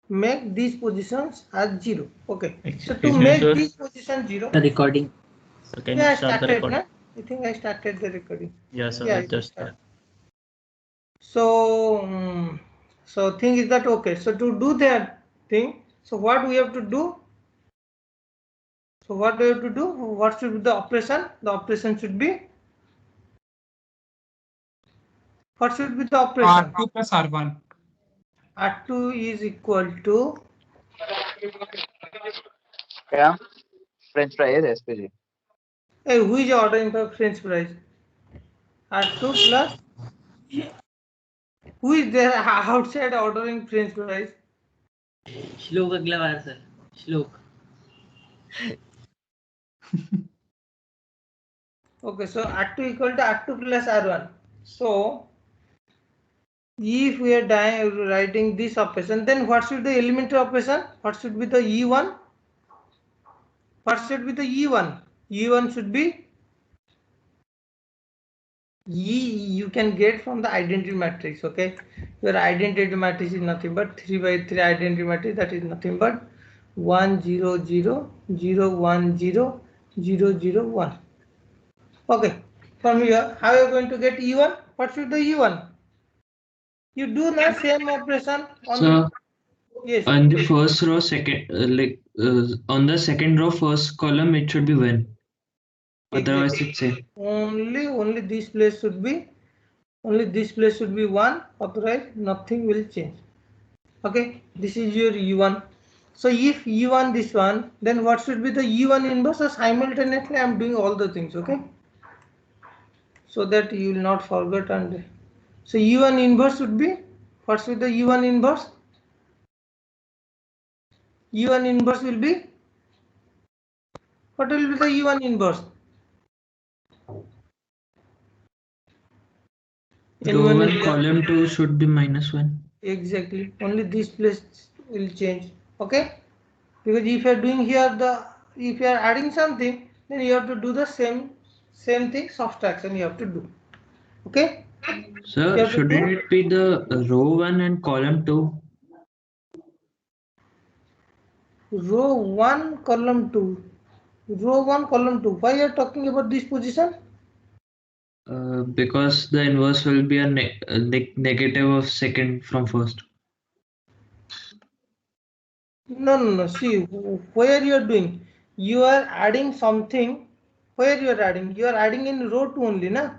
make these positions as 0. Okay. So to Excuse me, make sir. these positions 0. The recording. So can Yeah, you I start the started. recording? I think I started the recording. Yeah, sir. Yeah, It it is just started. So, so thing is that okay. So to do that thing, so what we have to do? So what do you have to do? What should be the operation? The operation should be. What should be the operation? R2 plus R1. R2 is equal to. Yeah. French fries, SPG. Hey, who is ordering for French fries? R2 plus. Who is there outside ordering French fries? श्लोक अगला बार sir. श्लोक. Okay, so R2 equal to R2 plus R1. So if we are writing this operation, then what should be the elementary operation? What should be the E1? What should be the E1? E1 should be you can get from the identity matrix. Okay, your identity matrix is nothing but 3 by 3 identity matrix. That is nothing but 1 0 0 0 1 0 0 0 1. Okay, from here how are you going to get E1? What should the E1? You do the same operation on. So Yes. on the first row, second on the second row, first column, it should be 1. Otherwise, Exactly. it's same. Only this place should be 1. Otherwise, nothing will change. Okay, this is your E1. So if E1 this one, then what should be the E1 inverse? So simultaneously, I am doing all the things. Okay, so that you will not forget. And so E1 inverse should be, what should the E1 inverse? E1 inverse will be, what will be the E1 inverse? Row 1, column 2 should be -1. Exactly. Only this place will change. Okay. Because if you are doing here if you are adding something, then you have to do the same thing. Subtraction you have to do. Okay. Sir, shouldn't it be the row 1 and column 2? Row 1, column 2. Row 1, column 2. Why you are talking about this position? Because the inverse will be a negative of second from first. No. See, where you are doing, you are adding something. Where you are adding? You are adding in row 2 only, na?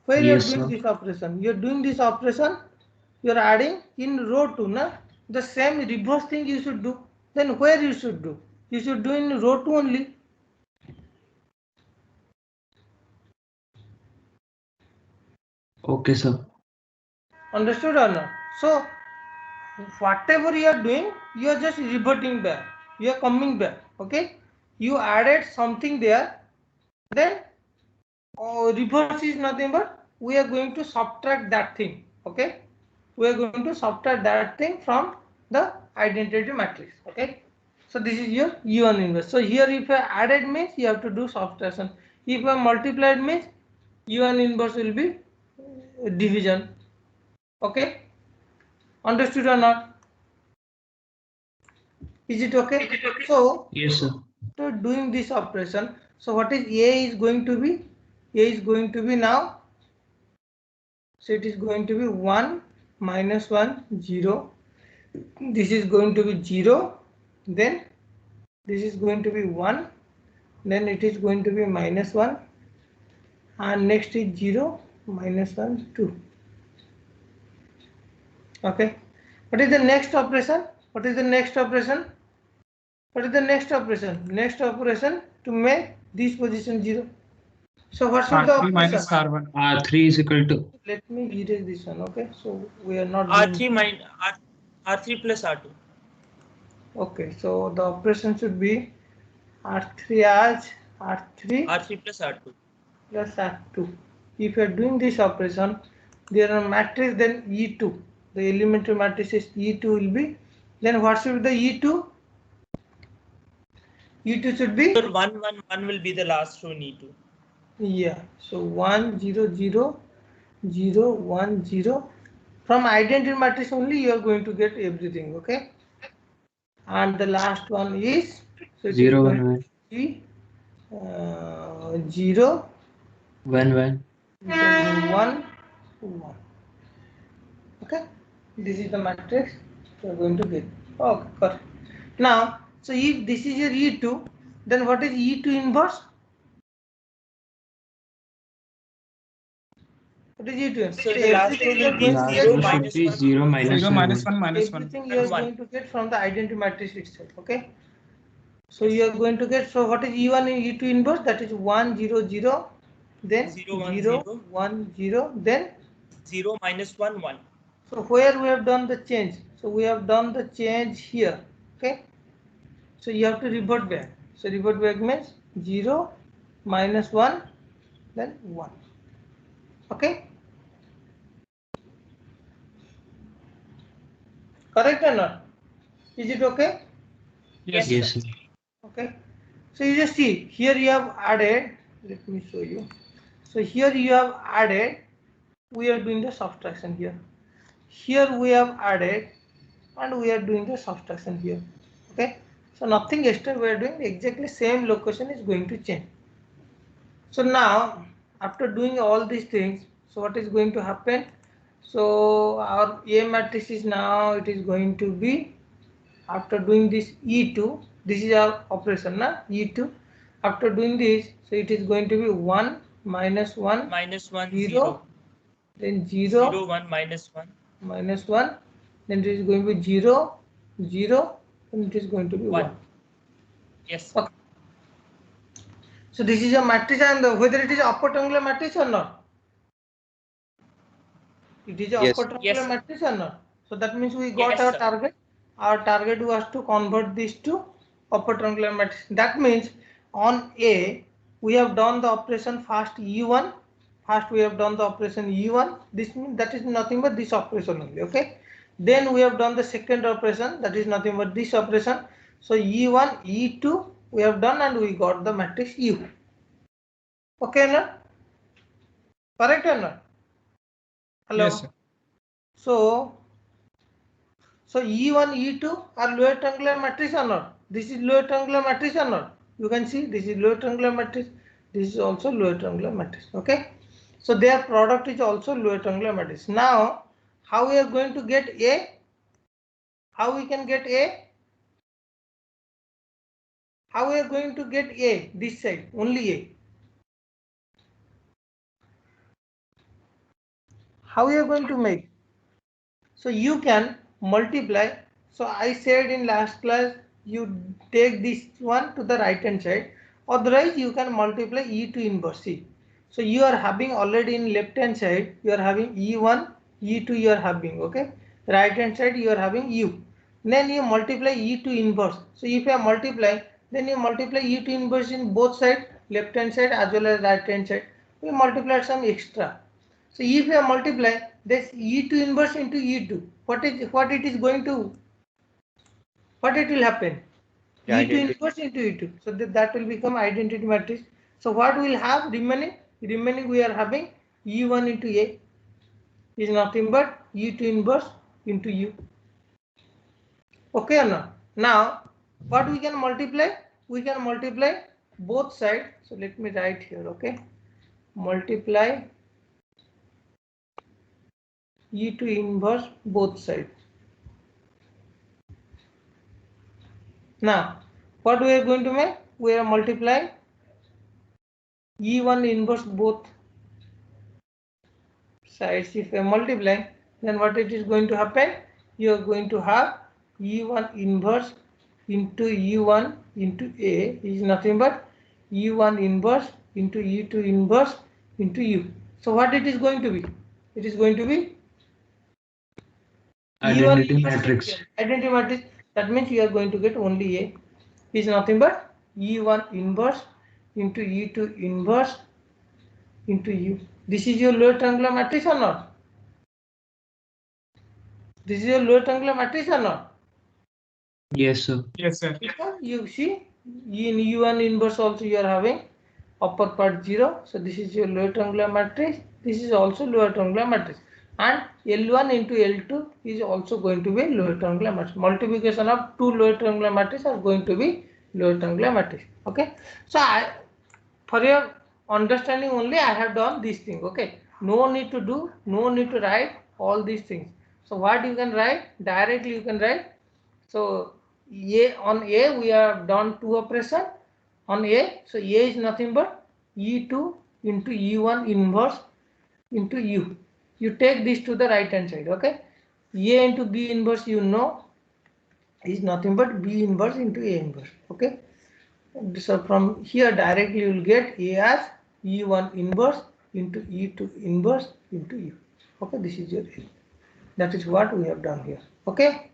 Where you are Yes, doing sir. this operation? You are doing this operation. You are adding in row 2, na? The same reverse thing you should do. Then where you should do? You should do in row 2 only. Okay, sir. Understood or not? So whatever you are doing, you are just reverting back. You are coming back. Okay. You added something there. Then reverse is nothing but we are going to subtract that thing. Okay. We are going to subtract that thing from the identity matrix. Okay. So this is your E1 inverse. So here if you added means you have to do subtraction. If you multiplied means E1 inverse will be division. Okay. Understood or not? Is it okay? So yes, sir. So doing this operation, so what is A is going to be? A is going to be now. So it is going to be 1 minus 1 0. This is going to be 0. Then this is going to be 1. Then it is going to be minus 1. And next is 0 minus 1 2. Okay. What is the next operation? What is the next operation? What is the next operation? Next operation to make this position 0. So what should the R3 operation? minus R1. R3 is equal to. Let me erase this one. Okay. So we are not R3 minus R3 plus R2. Okay. So the operation should be R3 as R3 plus R2. plus R2. If you are doing this operation, there are matrix then E2. The elementary matrix is E2 will be. Then what should be the E2? E2 should be 1 1 1 will be the last row in E2. Yeah. So 1 0 0 0 1 0 From identity matrix only you are going to get everything. Okay. And the last one is, so it 0, is 1, going 1. to be 0, 1, 1. then 1, 1. Okay. This is the matrix you are going to get. Okay, correct. Now, so if this is your E2, then what is E2 inverse? What is E2? So the last row will be Last 0 row should minus be 1. 0, minus 0, and minus 1. 1, minus 1. Everything you are And 1. going to get from the identity matrix itself. Okay. So Yes. you are going to get, so what is E1 and E2 inverse? That is 1, 0, 0, then 0, 1, 0, 0. 1, 0, then 0 minus 1, 1. so where we have done the change? So we have done the change here. Okay. So you have to revert back. So revert back means 0, minus 1, then 1. Okay. Correct or not? Is it okay? Yes, Yes, sir. sir. Okay. So you just see here you have added. Let me show you. So here you have added. We are doing the subtraction here. Here we have added, and we are doing the subtraction here. Okay. So nothing extra we are doing. Exactly same location is going to change. So now after doing all these things, so what is going to happen? So our A matrix is now, it is going to be, after doing this E2, this is our operation na E2. After doing this, so it is going to be 1, minus 1, Minus 1, 0, 0. then 0, 0, 1, minus 1. minus 1, then it is going to be 0, 0, and it is going to be 1. Yes. Okay. So this is a matrix, and whether it is upper triangular matrix or not. It is a Yes. upper triangular Yes. matrix or not. So that means we got Yes, our sir. target. Our target was to convert this to upper triangular matrix. That means on A we have done the operation first E1. First we have done the operation E1. This means that is nothing but this operation only. Okay. Then we have done the second operation, that is nothing but this operation. So E1, E2 we have done, and we got the matrix U. Okay, no? Correct or not? Hello. Yes, sir. So E1, E2 are lower triangular matrix or not? This is lower triangular matrix or not? You can see this is lower triangular matrix. This is also lower triangular matrix. Okay. So their product is also lower triangular matrix. Now, how we are going to get A? How we can get A? How we are going to get A? This side, only A. How we are going to make? So you can multiply. So I said in last class, you take this one to the right hand side. Otherwise, you can multiply E2 inverse C. So you are having already in left hand side, you are having E1, E2 you are having, okay. Right hand side you are having U. Then you multiply E2 inverse. So if you are multiplying, then you multiply E2 inverse in both sides, left hand side as well as right hand side. We multiply some extra. So if you are multiplying this E2 inverse into E2, what it is going to, what it will happen? Yeah, E2 identity. inverse into E2. So that will become identity matrix. So what we will have remaining? Remaining we are having E1 into A is nothing but E2 inverse into U. Okay or not? Now what we can multiply? We can multiply both sides. So let me write here. Okay, multiply E2 inverse both sides. Now, what we are going to make? We are multiplying E1 inverse both sides. If I multiply, then what it is going to happen? You are going to have E1 inverse into E1 into A is nothing but E1 inverse into E2 inverse into U. So what it is going to be? It is going to be Identity E1 matrix. identity matrix. That means you are going to get only A is nothing but E1 inverse into E2 inverse into U. This is your lower triangular matrix or not? This is your lower triangular matrix or not? Yes, sir. Yes, sir. Because you see in U1 inverse also you are having upper part 0. So this is your lower triangular matrix. This is also lower triangular matrix. and L1 into L2 is also going to be lower triangular matrix. Multiplication of two lower triangular matrices are going to be lower triangular matrix. Okay, so for your understanding only I have done this thing. Okay, no need to do, no need to write all these things. So what you can write directly, you can write. So on A we have done two operation on A. So A is nothing but E2 into E1 inverse into U. You take this to the right hand side. Okay, A into B inverse you know is nothing but B inverse into A inverse. Okay, so from here directly you will get A as E1 inverse into E2 inverse into U. Okay, this is your A. That is what we have done here. Okay,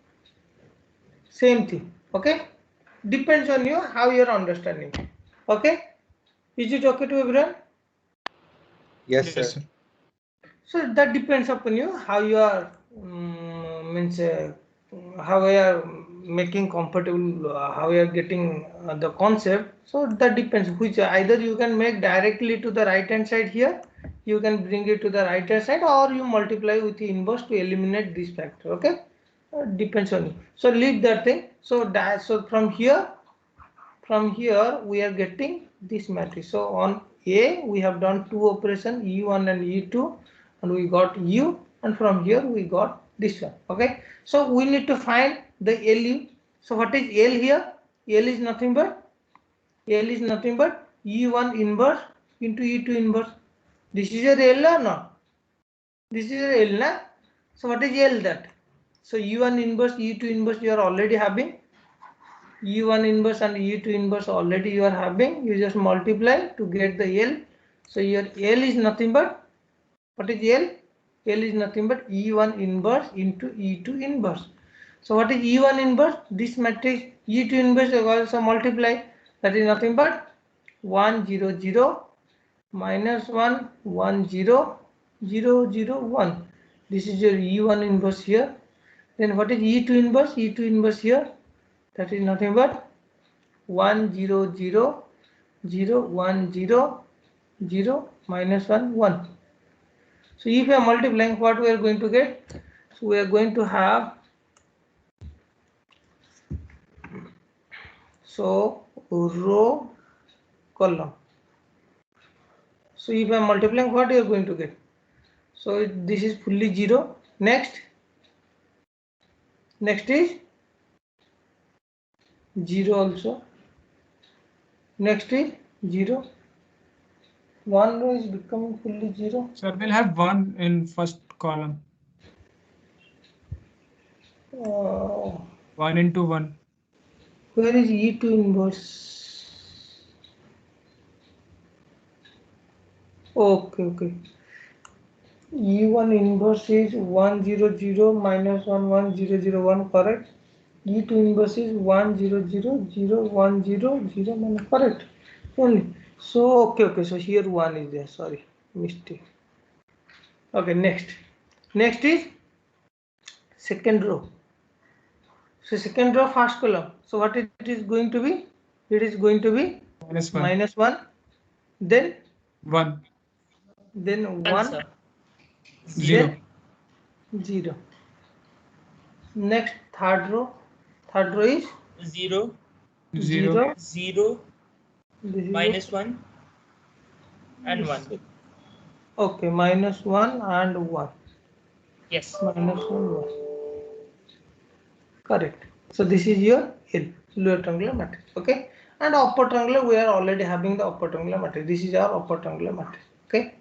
same thing. Okay, depends on you how you are understanding. Okay, is it okay to everyone? Yes, sir. So that depends upon you how you are how you are making comfortable, how you are getting the concept. So that depends which either you can make directly to the right hand side here, you can bring it to the right hand side, or you multiply with the inverse to eliminate this factor. Okay, depends on you. So leave that thing. So from here we are getting this matrix. So on A we have done two operations, E1 and E2, and we got U, and from here we got this one. Okay, so we need to find the LU. So what is L here? L is nothing but E1 inverse into E2 inverse. This is your L or not? This is your L, na? So what is L that? So E1 inverse, E2 inverse you are already having. E1 inverse and E2 inverse already you are having. You just multiply to get the L. So your L is nothing but, what is L? L is nothing but E1 inverse into E2 inverse. So what is E1 inverse? This matrix E2 inverse also multiply. That is nothing but 1 0 0 minus 1 1 0 0 0 1. This is your E1 inverse here. Then what is E2 inverse? E2 inverse here. That is nothing but 1 0 0 0 1 0 0 minus 1 1. So if we are multiplying, what we are going to get? So we are going to have, so row column. So if I am multiplying, what you are going to get? So this is fully 0. Next is 0 also. Next is 0. 1 row is becoming fully 0. Sir, we'll have 1 in first column. 1 into 1. Where is E2 inverse? Okay. E1 inverse is 1 0 0 minus 1 1 0 0 1, correct. E2 inverse is 1 0 0 0 1 0 0 minus, correct. Only. So okay. So here 1 is there. Sorry, mistake. Okay, next is second row. So second row, first column. So what it is going to be? It is going to be minus 1. Then 1. Then 1. 0. 0. Next third row. Third row is 0 0. 0 minus 1 and 1. Okay, minus 1 and 1. Yes. Minus 1 1. Correct. So this is your L, lower triangular matrix. Okay, and upper triangular we are already having the upper triangular matrix. This is our upper triangular matrix. Okay,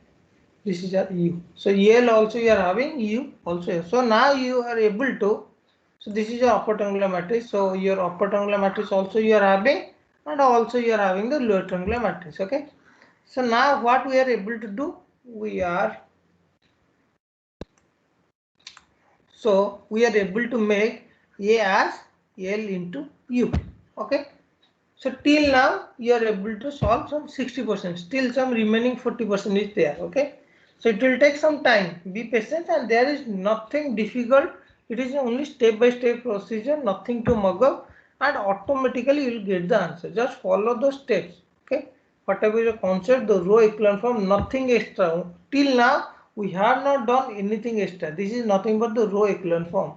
this is our U. So L also you are having, U also here. So now you are able to. So this is your upper triangular matrix. So your upper triangular matrix also you are having, and also you are having the lower triangular matrix. Okay. So now what we are able to do? We are able to make A as L into U. Okay. So till now you are able to solve some 60%. Still some remaining 40% is there. Okay. So it will take some time. Be patient, and there is nothing difficult. It is only step-by-step procedure, nothing to mug up, and automatically you will get the answer. Just follow those steps. Okay. Whatever your concept, the row echelon form, nothing extra. Till now we have not done anything extra. This is nothing but the row echelon form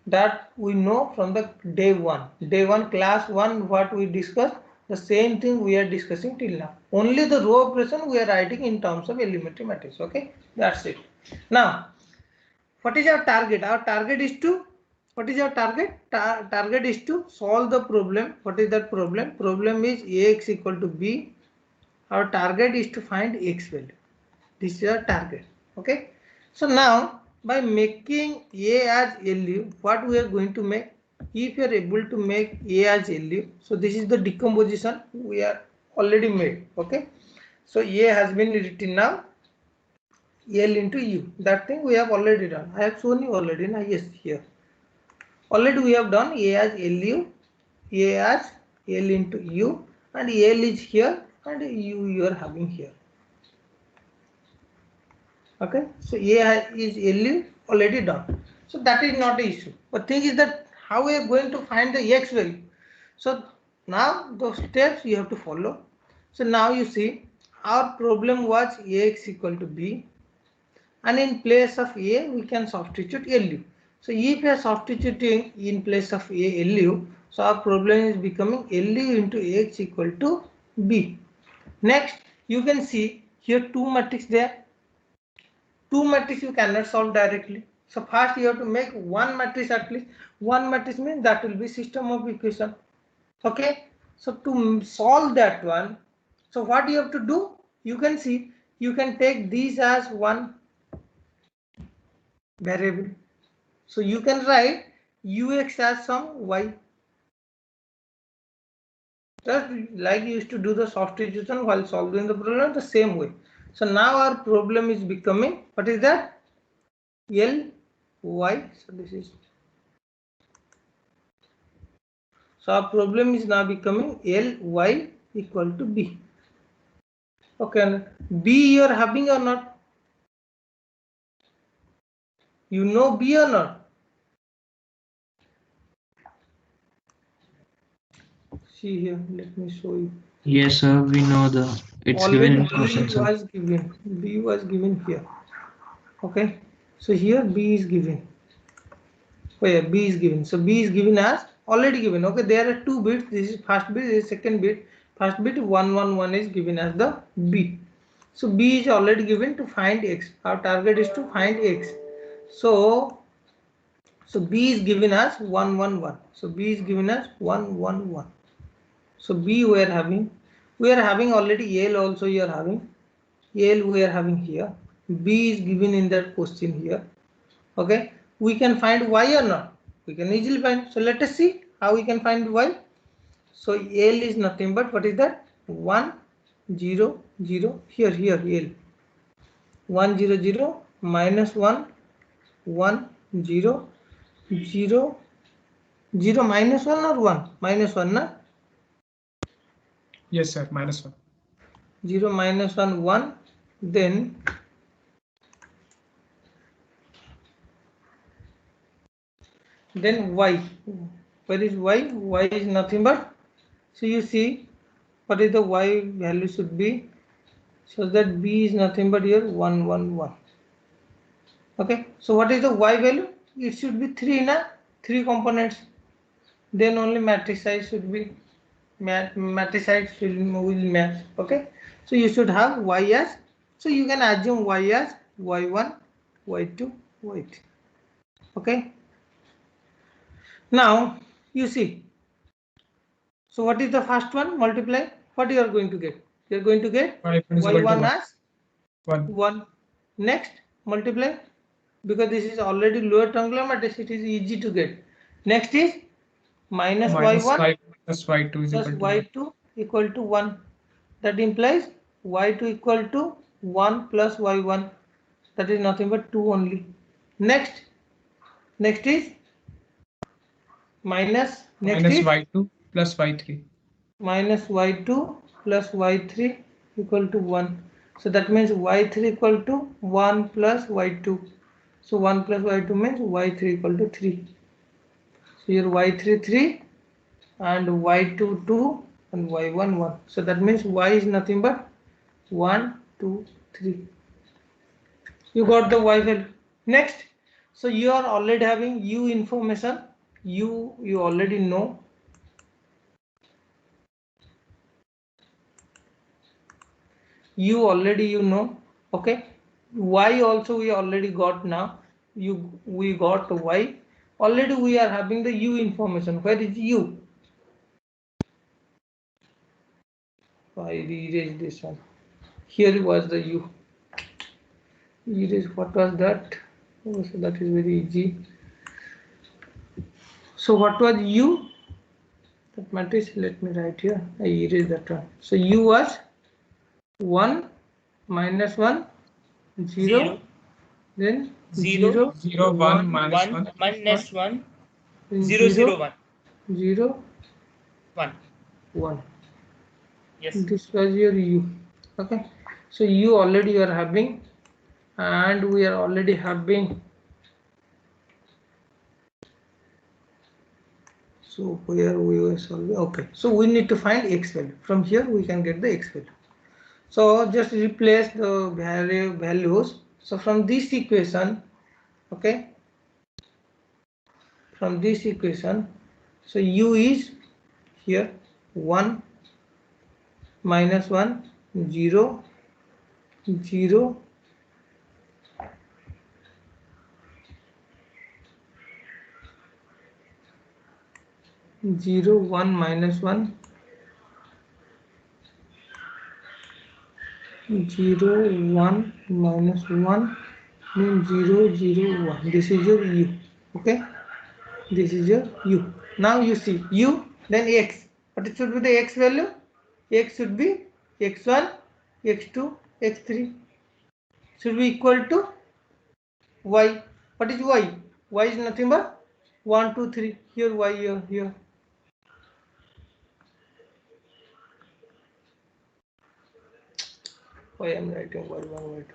that we know from the day one class 1 what we discussed. The same thing we are discussing till now. Only the row operation we are writing in terms of elementary matrix. Okay, that's it. Now, what is our target? Our target is to, what is our target? Target is to solve the problem. What is that problem? Problem is Ax equal to b. Our target is to find x value. This is our target. Okay. So now, by making A as LU, what we are going to make? If you are able to make A as LU, so this is the decomposition we are already made. Okay. So A has been written now. L into U. That thing we have already done. I have shown you already. Now, yes, here. Already we have done A as LU, A as L into U, and L is here, and U you are having here. Okay, so A is LU already done. So that is not an issue. But thing is that how we are going to find the X value. So now those steps you have to follow. So now you see our problem was Ax equal to B, and in place of A we can substitute LU. So if we are substituting in place of A LU, so our problem is becoming LU into X equal to B. Next, you can see here two matrix there. Two matrix you cannot solve directly. So first you have to make one matrix at least. One matrix means that will be system of equation. Okay. So to solve that one, so what you have to do? You can see you can take these as one variable. So you can write ux as some y. Just like you used to do the substitution while solving the problem the same way. So now our problem is becoming, what is that? L y. So this is, so our problem is now becoming L y equal to b. Okay, b you are having or not? You know b or not? See here, let me show you. Yes, sir. We know it's Already given in question, sir. B was given here. Okay, so here b is given. Oh yeah, b is given. So b is given as already given. Okay, there are two bits. This is first bit, this is second bit. First bit 111 is given as the b. So b is already given to find x. Our target is to find x. So b is given as 111. So b is given as 111. So b we are having already L also you are having. L we are having here. B is given in that question here. Okay, we can find y or not? We can easily find. So let us see how we can find y. So L is nothing but what is that? 1 0 0 here L 1 0 0 minus 1 1 0 0 0 minus 1 or 1 minus 1 na? Yes, sir. -1. 0 minus 1 1, then y. Where is y? Y is nothing but, so you see what is the y value should be, so that b is nothing but here 1 1 1. Okay, so what is the y value? It should be 3 na, 3 components, then only matrix size should be matrix size will match. Okay, so you should have y as, so you can assume y as y1 y2 y3. Okay, now you see, so what is the first one? Multiply. What you are going to get? You are going to get y1 as 1. Next, multiply, because this is already lower triangular matrix, it is easy to get. Next is minus y1 plus y2 is plus y2 equal to 1. That implies y2 equal to 1 plus y1. That is nothing but 2 only. Next is minus y2 plus y3. Minus y2 plus y3 equal to 1. So that means y3 equal to 1 plus y2. So 1 plus y2 means y3 equal to 3. So here y3 3 and y2 2 and y1 1. So that means y is nothing but 1 2, 3. You got the y value. Next, so you are already having u information. You already know. You know. Okay. Y also we already got now. We got y. Already we are having the u information. Where is u? I erase this one. Here was the u. Erase, what was that? Oh, so that is very easy. So what was u? That matrix, let me write here. I erase that one. So u was 1 minus 1 0, then 0 0 1 minus 1 minus 1 then 0 0 1 0 1. 1. Yes. This was your u. Okay, so u already you are having, and we are already having. So where we were solving, okay, so we need to find x value. From here we can get the x value. So just replace the values. So from this equation, okay, from this equation, so u is here 1 minus 1 0 0 0 1 minus 1 0 1 minus 1 then 0 0 1. This is your u. Okay, this is your u. Now you see u, then x. What should be the x value? X should be x1, x2, x3. Should be equal to y. What is y? Y is nothing but 1, 2, 3. Here y here. Why I am writing y1, y2?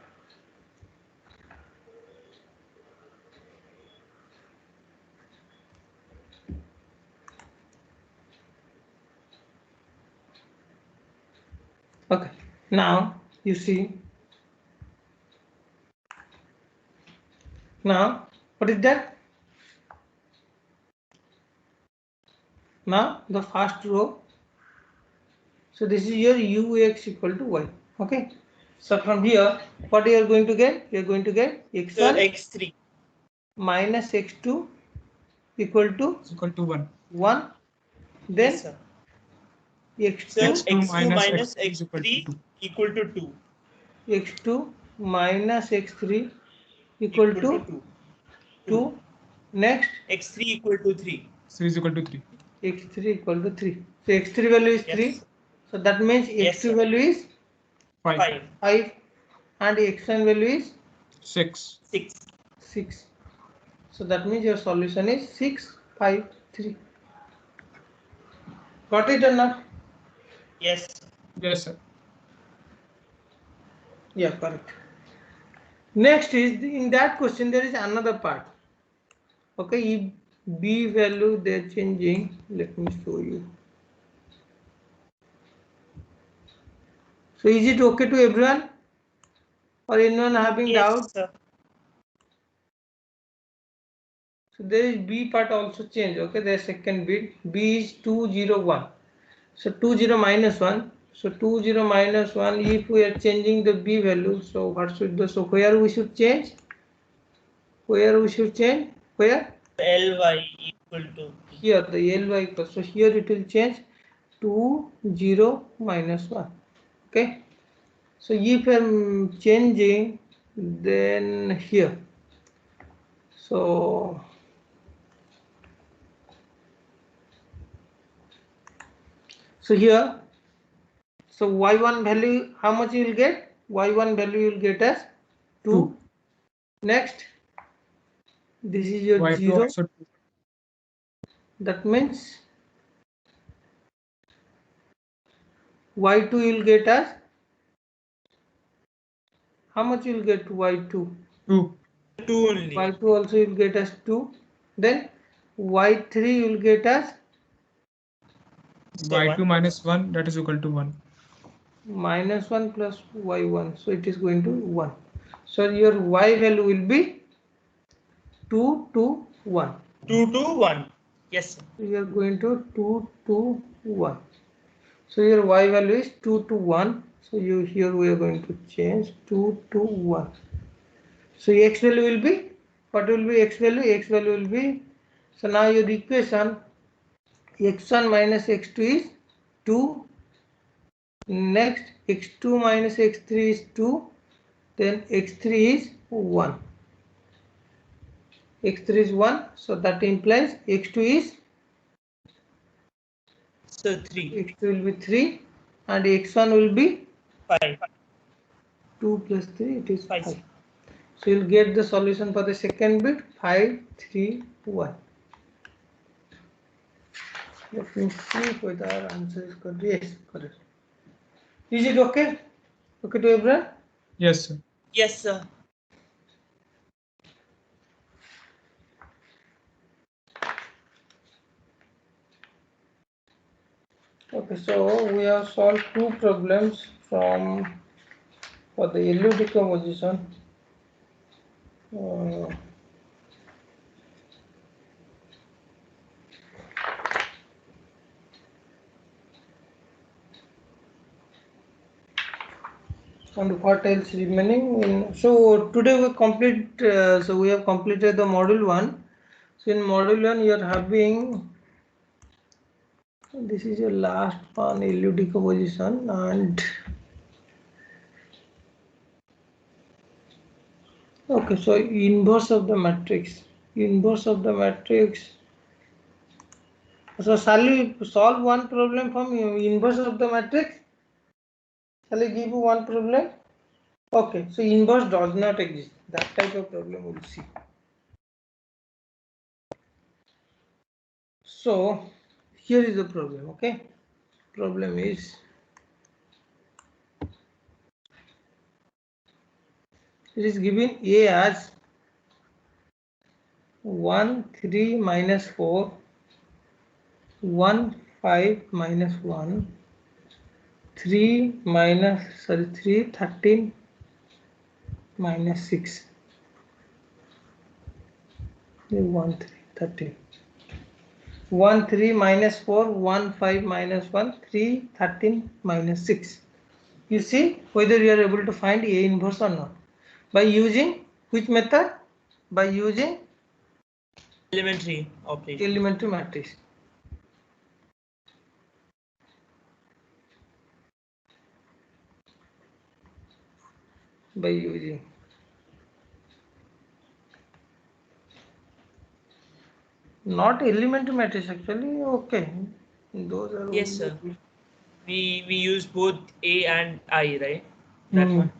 Okay, now you see. Now what is that? Now the first row. So this is your ux equal to y. Okay. So from here, what you are going to get? You are going to get x1 x3 minus x2 equal to 1. 1. Then yes, sir. x2, Sir, x2 x2 minus is equal to x3 2. equal to 2. x2 minus x3 equal to 2. Next x3 equal to 3. 3 is equal to 3. x3 equal to 3. So x3 value is 3. Yes. So that means Yes, x2 sir. value is 5. 5. 5 and x1 value is 6. 6. 6. So that means your solution is 6, 5, 3. Got it or not? Yes. Yes, sir. Yeah, correct. Next is in that question there is another part. Okay, if b value they are changing, let me show you. So is it okay to everyone, or anyone having Yes, doubt? sir. So there is b part also change. Okay, the second bit b is 201. So 20 minus 1. So 20 minus 1. If we are changing the b value, so what should the, so where we should change? Where we should change? Where? Ly equal to Here the ly equals. So here it will change 20 minus 1. Okay. So if I am changing, then here. So here, so y1 value, how much you will get? Y1 value you will get as 2. Next, this is your Y2 0. also 2. That means y2 you will get as, how much you will get y2? 2. 2 only. Y2 also you will get as 2. Then y3 you will get as Y2 minus 1, that is equal to 1. minus 1 plus y1, so it is going to 1. So your y value will be 2 to 1. 2 to 1. Yes, sir. So you are going to 2 to 1. So your y value is 2 to 1. So you here we are going to change 2 to 1. So x value will be, what will be x value? X value will be, so now your equation x1 minus x2 is 2. Next x2 minus x3 is 2. Then x3 is 1. x3 is 1. So that implies x2 is, So 3. x2 will be 3 and x1 will be 5. 2 plus 3, it is 5. 5. So you'll get the solution for the second bit 5, 3, 1. Let me see whether our answer is correct. Yes, correct. Is it okay? Okay to everyone? Yes, sir. Yes, sir. Okay, so we have solved two problems for the LU decomposition. And what else remaining? So today we complete. So we have completed the module 1. So in module 1 you are having, this is your last one, LU decomposition, and okay, so inverse of the matrix. Inverse of the matrix. So shall we solve one problem from inverse of the matrix? Shall I give you one problem? Okay, so inverse does not exist. That type of problem we'll see. So here is the problem. Okay, problem is, it is given A as 1, 3 minus 4, 1, 5 minus 1, 3 minus, 3, 13 minus 6. 1, 3, 13. 1, 3 minus 4, 1, 5 minus 1, 3, 13 minus 6. You see whether you are able to find A inverse or not. By using which method? By using Elementary operation. elementary matrix. By using. Not elementary matrix actually. Okay. Those are Yes, sir. We use both A and I, right? That one.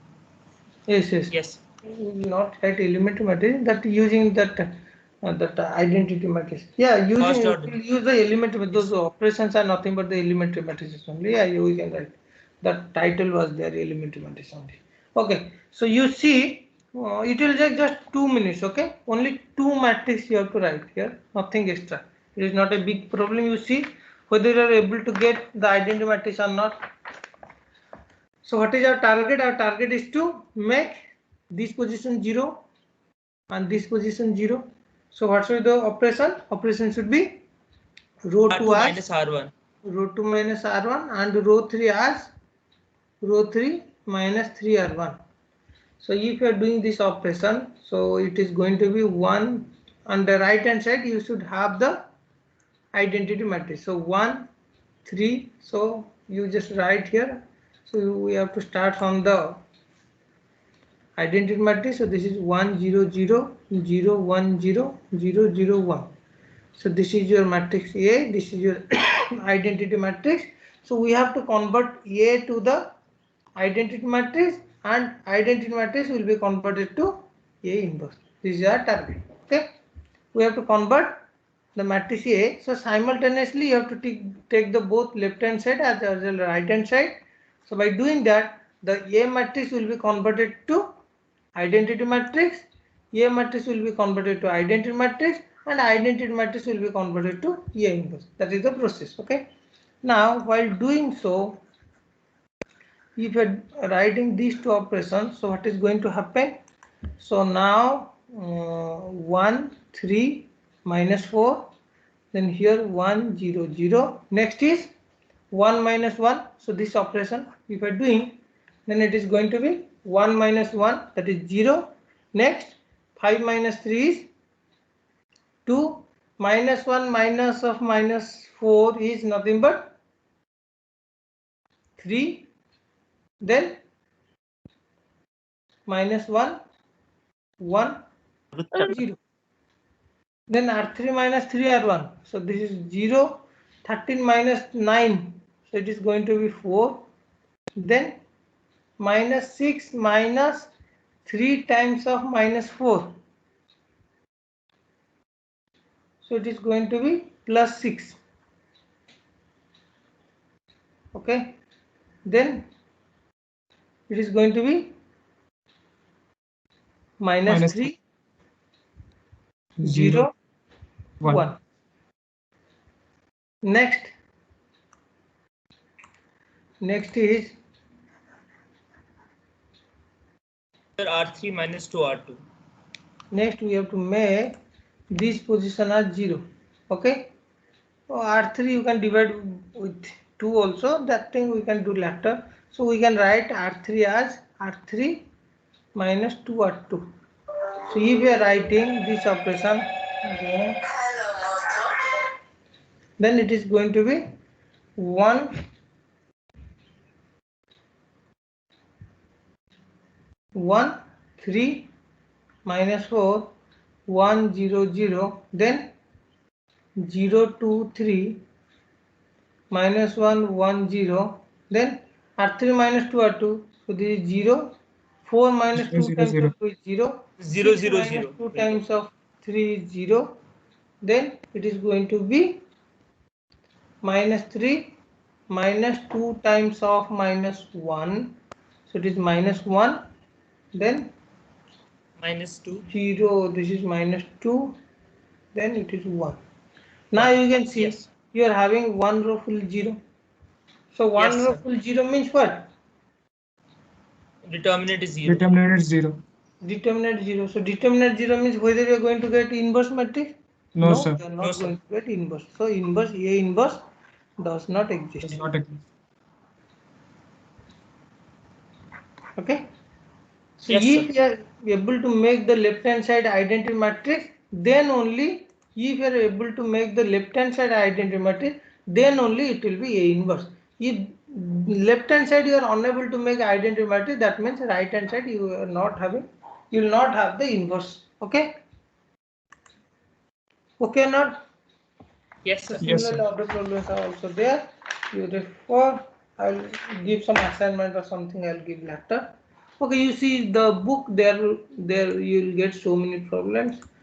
Yes, yes. Yes. We will not write elementary matrix, that using that identity matrix. Yeah, using First order. we'll use the elementary. Those operations are nothing but the elementary matrices only. Yeah, we can write. That title was there, elementary matrix only. Okay, so you see, it will take just 2 minutes. Okay, only 2 matrices you have to write here, nothing extra. It is not a big problem. You see whether you are able to get the identity matrix or not. So what is our target? Our target is to make this position 0 and this position 0. So what should be the operation? Operation should be row 2 as minus R1. Row 2 minus R1 and row 3 as row 3 minus 3R1. So if you are doing this operation, so it is going to be 1 on the right hand side. You should have the identity matrix. So 1, 3. So you just write here. So we have to start from the identity matrix. So this is 1 0 0 0 1 0 0 0 1. So this is your matrix A, this is your identity matrix. So we have to convert A to the identity matrix and identity matrix will be converted to A inverse. This is our target. Okay, we have to convert the matrix A. So simultaneously you have to take the both left hand side as well as right hand side. So by doing that, the A matrix will be converted to identity matrix, A matrix will be converted to identity matrix, and identity matrix will be converted to A inverse. That is the process. Okay. Now while doing so, if you're writing these two operations, so what is going to happen? So now 1 3 minus 4, then here 1 0 0. Next is 1 minus 1. So this operation if you're doing, then it is going to be 1 minus 1, that is 0. Next 5 minus 3 is 2. Minus 1 minus of minus 4 is nothing but 3. Then minus 1 1 0. Then R3 minus 3 R1. So this is 0. 13 minus 9. So it is going to be 4. Then minus 6 minus 3 times of minus 4. So it is going to be plus 6. Okay. Then it is going to be minus 3 0 1. Next is R3 minus 2 R2. next we have to make this position as 0. Okay. So R3 you can divide with 2 also. That thing we can do later. So we can write R3 as R3 minus 2 R2. So if we are writing this operation, then it is going to be 1 1 3 minus 4 1 0 0, then 0 2 3 minus 1 1 0, then R3 minus 2 R2. So this is 0. 4 minus 2 times of 2 is 0. 0 6 0 minus 0. 2 times of 3 is 0. Then it is going to be minus 3 minus 2 times of minus 1. So it is minus 1. Then Minus 2. 0. This is minus 2. Then it is 1. Now you can see Yes. you are having one row full 0. So one Yes, row sir. full 0 means what? Determinant is 0. Determinant is 0. Determinant 0. So determinant 0 means whether you are going to get inverse matrix? No, sir. You are No, not sir. going to get inverse. So inverse A inverse does not exist. Does not exist. Okay. So Yes, if sir. you are able to make the left hand side identity matrix, then only if you are able to make the left hand side identity matrix, then only it will be A inverse. If left hand side you are unable to make identity matrix, that means right hand side you are not having, you will not have the inverse. Okay. Okay or not? Yes, sir. Yes, Similarly, sir. other problems are also there. You refer. I'll give some assignment or something. I'll give later. Okay, you see the book there. There you will get so many problems.